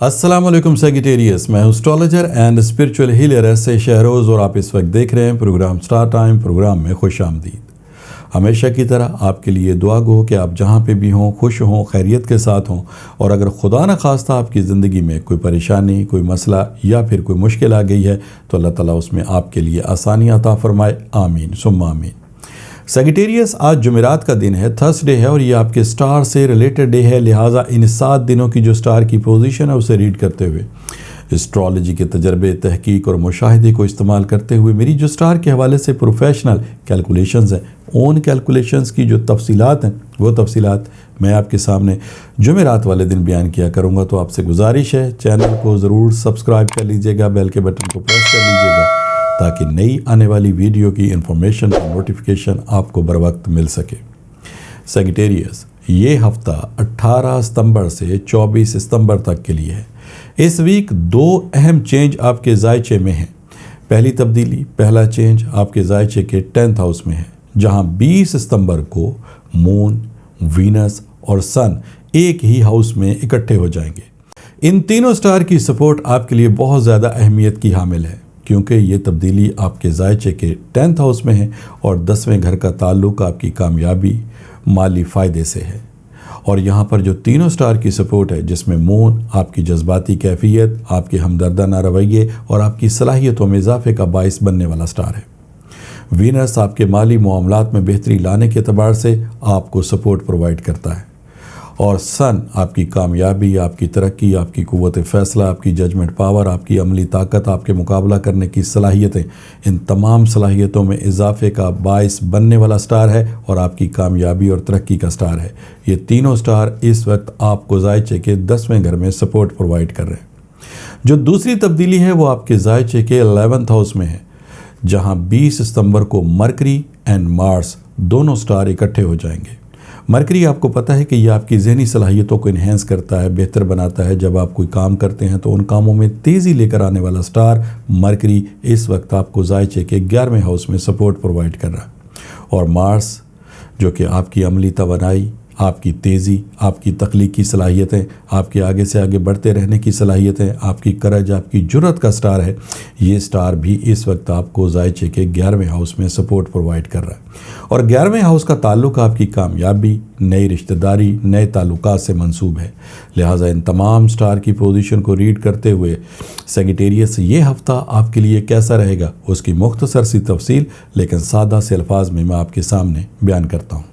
अस्सलाम वालेकुम सेगिटेरियस, मैं एस्ट्रोलॉजर एंड स्पिरिचुअल हीलर ऐसे शहरोज़ और आप इस वक्त देख रहे हैं प्रोग्राम स्टार टाइम। प्रोग्राम में खुश आमदीद। हमेशा की तरह आपके लिए दुआ गो कि आप जहाँ पे भी हों खुश हों, खैरियत के साथ हों, और अगर खुदा न खास्ता आपकी ज़िंदगी में कोई परेशानी, कोई मसला या फिर कोई मुश्किल आ गई है तो अल्लाह ताला उसमें आपके लिए आसानी अता फ़रमाए। आमीन सुम्मा आमीन। सेगिटेरियस, आज जुमेरात का दिन है, थर्सडे है, और ये आपके स्टार से रिलेटेड डे है। लिहाजा इन 7 दिनों की जो स्टार की पोजीशन है उसे रीड करते हुए, एस्ट्रोलॉजी के तजर्बे, तहकीक और मुशाहिदे को इस्तेमाल करते हुए मेरी जो स्टार के हवाले से प्रोफेशनल कैलकुलेशंस हैं, ओन कैलकुलेशंस की जो तफसीलात हैं, वो तफसीलात मैं आपके सामने जुमेरात वाले दिन बयान किया करूँगा। तो आपसे गुजारिश है, चैनल को ज़रूर सब्सक्राइब कर लीजिएगा, बेल के बटन को प्रेस कर लीजिएगा ताकि नई आने वाली वीडियो की इन्फॉर्मेशन और नोटिफिकेशन आपको बर वक्त मिल सके। सेगिटेरियस, ये हफ़्ता 18 सितंबर से 24 सितंबर तक के लिए है। इस वीक 2 अहम चेंज आपके जायचे में हैं। पहली तब्दीली, पहला चेंज आपके जायचे के 10th हाउस में है, जहां 20 सितंबर को मून, वीनस और सन एक ही हाउस में इकट्ठे हो जाएंगे। इन तीनों स्टार की सपोर्ट आपके लिए बहुत ज़्यादा अहमियत की हामिल है, क्योंकि ये तब्दीली आपके जायचे के 10th हाउस में है और 10वें घर का ताल्लुक़ आपकी कामयाबी, माली फ़ायदे से है। और यहाँ पर जो तीनों स्टार की सपोर्ट है, जिसमें मून आपकी जज्बाती कैफियत, आपके हमदर्दाना रवैये और आपकी सलाहियतों में इजाफे का बाइस बनने वाला स्टार है। वीनस आपके माली मामलात में बेहतरी लाने के एतबार से आपको सपोर्ट प्रोवाइड करता है, और सन आपकी कामयाबी, आपकी तरक्की, आपकी कुव्वत फ़ैसला, आपकी जजमेंट पावर, आपकी अमली ताकत, आपके मुकाबला करने की सलाहियतें, इन तमाम सलाहियतों में इजाफे का बाइस बनने वाला स्टार है और आपकी कामयाबी और तरक्की का स्टार है। ये तीनों स्टार इस वक्त आपको जायचे के 10वें घर में सपोर्ट प्रोवाइड कर रहे हैं। जो दूसरी तब्दीली है वो आपके जायचे के 11th हाउस में है, जहाँ 20 सितंबर को मरकरी एंड मार्स दोनों स्टार इकट्ठे हो जाएंगे। मरकरी, आपको पता है कि यह आपकी ज़हनी सलाहियतों को इन्हेंस करता है, बेहतर बनाता है। जब आप कोई काम करते हैं तो उन कामों में तेज़ी लेकर आने वाला स्टार मरकरी इस वक्त आपको जायचे के 11वें हाउस में सपोर्ट प्रोवाइड कर रहा है। और मार्स, जो कि आपकी अमली तवानाई, आपकी तेज़ी, आपकी तख्लीकी सलाहियतें, आपके आगे से आगे बढ़ते रहने की सलाहियतें, आपकी करज, आपकी जुर्रत का स्टार है। ये स्टार भी इस वक्त आपको जायचे के 11वें हाउस में सपोर्ट प्रोवाइड कर रहा है। और 11वें हाउस का ताल्लुक़ आपकी कामयाबी, नई रिश्तेदारी, नए ताल्लुकात से मंसूब है। लिहाजा इन तमाम स्टार की पोजीशन को रीड करते हुए सेगिटेरियस, ये हफ़्ता आपके लिए कैसा रहेगा उसकी मुख्तसर सी तफसील लेकिन सादा से अल्फाज में मैं आपके सामने बयान करता हूँ।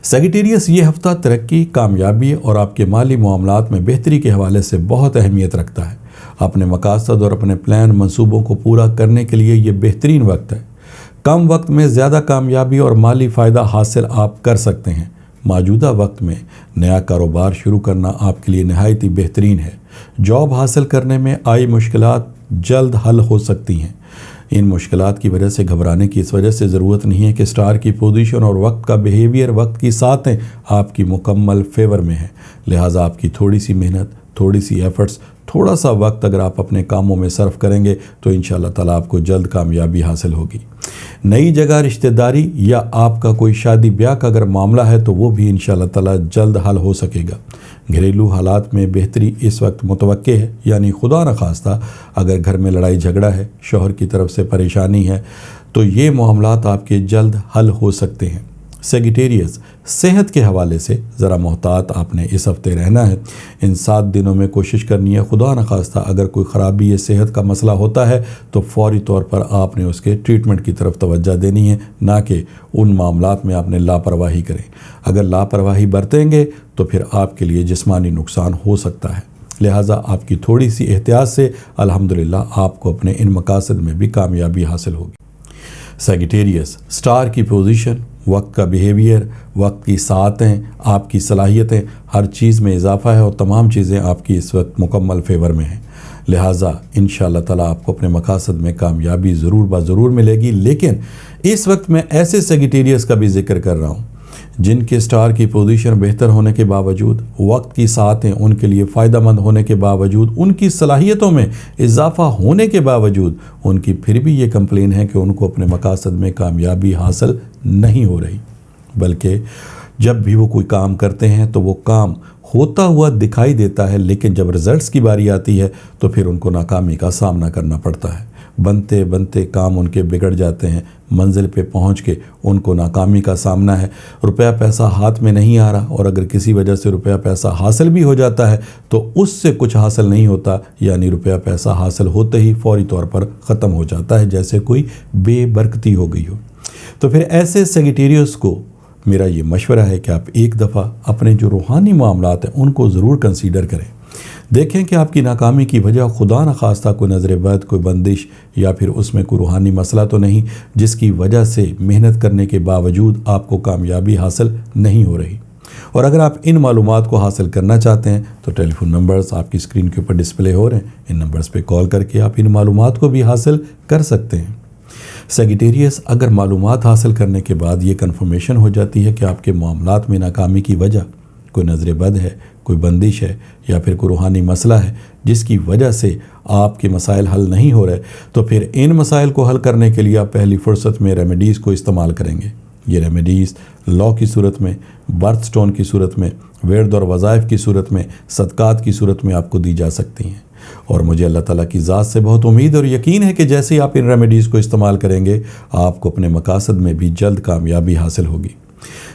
सेगिटेरियस, ये हफ़्ता तरक्की, कामयाबी और आपके माली मामलात में बेहतरी के हवाले से बहुत अहमियत रखता है। अपने मकासद और अपने प्लान मंसूबों को पूरा करने के लिए ये बेहतरीन वक्त है। कम वक्त में ज़्यादा कामयाबी और माली फ़ायदा हासिल आप कर सकते हैं। मौजूदा वक्त में नया कारोबार शुरू करना आपके लिए नहायत ही बेहतरीन है। जॉब हासिल करने में आई मुश्किलात जल्द हल हो सकती हैं। इन मुश्किलात की वजह से घबराने की इस वजह से ज़रूरत नहीं है कि स्टार की पोजीशन और वक्त का बिहेवियर, वक्त की सातें आपकी मुकम्मल फेवर में है। लिहाजा आपकी थोड़ी सी मेहनत, थोड़ी सी एफ़र्ट्स, थोड़ा सा वक्त अगर आप अपने कामों में सर्फ करेंगे तो इंशाअल्लाह ताला आपको जल्द कामयाबी हासिल होगी। नई जगह रिश्तेदारी या आपका कोई शादी ब्याह का अगर मामला है तो वो भी इंशाअल्लाह ताला जल्द हल हो सकेगा। घरेलू हालात में बेहतरी इस वक्त मुतवक्के है, यानी खुदा न खास्ता अगर घर में लड़ाई झगड़ा है, शौहर की तरफ से परेशानी है, तो ये मामलात आपके जल्द हल हो सकते हैं। सेगिटेरियस, सेहत के हवाले से ज़रा मोहतात आपने इस हफ़्ते रहना है। इन 7 दिनों में कोशिश करनी है, खुदा न खास्ता अगर कोई ख़राबी या सेहत का मसला होता है तो फ़ौरी तौर पर आपने उसके ट्रीटमेंट की तरफ तवज्जो देनी है, ना कि उन मामलात में आपने लापरवाही करें। अगर लापरवाही बरतेंगे तो फिर आपके लिए जिस्मानी नुकसान हो सकता है। लिहाजा आपकी थोड़ी सी एहतियात से अल्हम्दुलिल्लाह आपको अपने इन मकासद में भी कामयाबी हासिल होगी। सेगिटेरियस, स्टार की पोजीशन, वक्त का बिहेवियर, वक्त की सातें, आपकी सलाहियतें, हर चीज़ में इजाफा है और तमाम चीज़ें आपकी इस वक्त मुकम्मल फेवर में हैं। लिहाजा इंशाअल्लाह ताला आपको अपने मकासद में कामयाबी ज़रूर ज़रूर मिलेगी। लेकिन इस वक्त मैं ऐसे सेगिटेरियस का भी जिक्र कर रहा हूँ जिनके स्टार की पोजीशन बेहतर होने के बावजूद, वक्त की सातें उनके लिए फ़ायदेमंद होने के बावजूद, उनकी सलाहियतों में इजाफा होने के बावजूद उनकी फिर भी ये कंप्लेन है कि उनको अपने मकासद में कामयाबी हासिल नहीं हो रही, बल्कि जब भी वो कोई काम करते हैं तो वो काम होता हुआ दिखाई देता है, लेकिन जब रिजल्ट्स की बारी आती है तो फिर उनको नाकामी का सामना करना पड़ता है। बनते बनते काम उनके बिगड़ जाते हैं, मंजिल पे पहुंच के उनको नाकामी का सामना है। रुपया पैसा हाथ में नहीं आ रहा, और अगर किसी वजह से रुपया पैसा हासिल भी हो जाता है तो उससे कुछ हासिल नहीं होता, यानी रुपया पैसा हासिल होते ही फौरी तौर पर ख़त्म हो जाता है, जैसे कोई बेबरकती हो गई हो। तो फिर ऐसे सेजिटेरियस को मेरा ये मशवरा है कि आप एक दफ़ा अपने जो रूहानी मामलात हैं उनको ज़रूर कंसीडर करें। देखें कि आपकी नाकामी की वजह खुदा न खास्ता कोई नज़र बद, कोई बंदिश या फिर उसमें कोई रूहानी मसला तो नहीं, जिसकी वजह से मेहनत करने के बावजूद आपको कामयाबी हासिल नहीं हो रही। और अगर आप इन मालूमात को हासिल करना चाहते हैं तो टेलीफोन नंबर्स आपकी स्क्रीन के ऊपर डिस्प्ले हो रहे हैं, इन नंबर्स पे कॉल करके आप इन मालूमात को भी हासिल कर सकते हैं। सेजिटेरियस, अगर मालूमात हासिल करने के बाद ये कन्फर्मेशन हो जाती है कि आपके मामलात में नाकामी की वजह कोई नज़र बद है, कोई बंदिश है या फिर कोई रूहानी मसला है जिसकी वजह से आपके मसाइल हल नहीं हो रहे, तो फिर इन मसाइल को हल करने के लिए आप पहली फ़ुर्सत में रेमेडीज़ को इस्तेमाल करेंगे। ये रेमेडीज़ लॉ की सूरत में, बर्थ स्टोन की सूरत में, विर्द और वज़ाइफ की सूरत में, सदक़ात की सूरत में आपको दी जा सकती हैं। और मुझे अल्लाह ताला की ज़ात से बहुत उम्मीद और यकीन है कि जैसे ही आप इन रेमेडीज़ को इस्तेमाल करेंगे आपको अपने मकासद में भी जल्द कामयाबी हासिल होगी।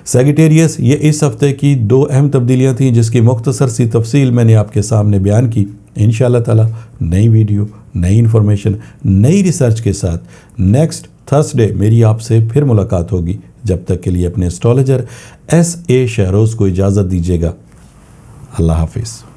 सेजिटेरियस, ये इस हफ्ते की 2 अहम तब्दीलियाँ थीं जिसकी मुख्तसर सी तफसील मैंने आपके सामने बयान की। इंशाअल्लाह ताला नई वीडियो, नई इन्फॉर्मेशन, नई रिसर्च के साथ नेक्स्ट थर्सडे मेरी आपसे फिर मुलाकात होगी। जब तक के लिए अपने एस्ट्रोलॉजर SA शहरोज़ को इजाज़त दीजिएगा। अल्लाह हाफिज़।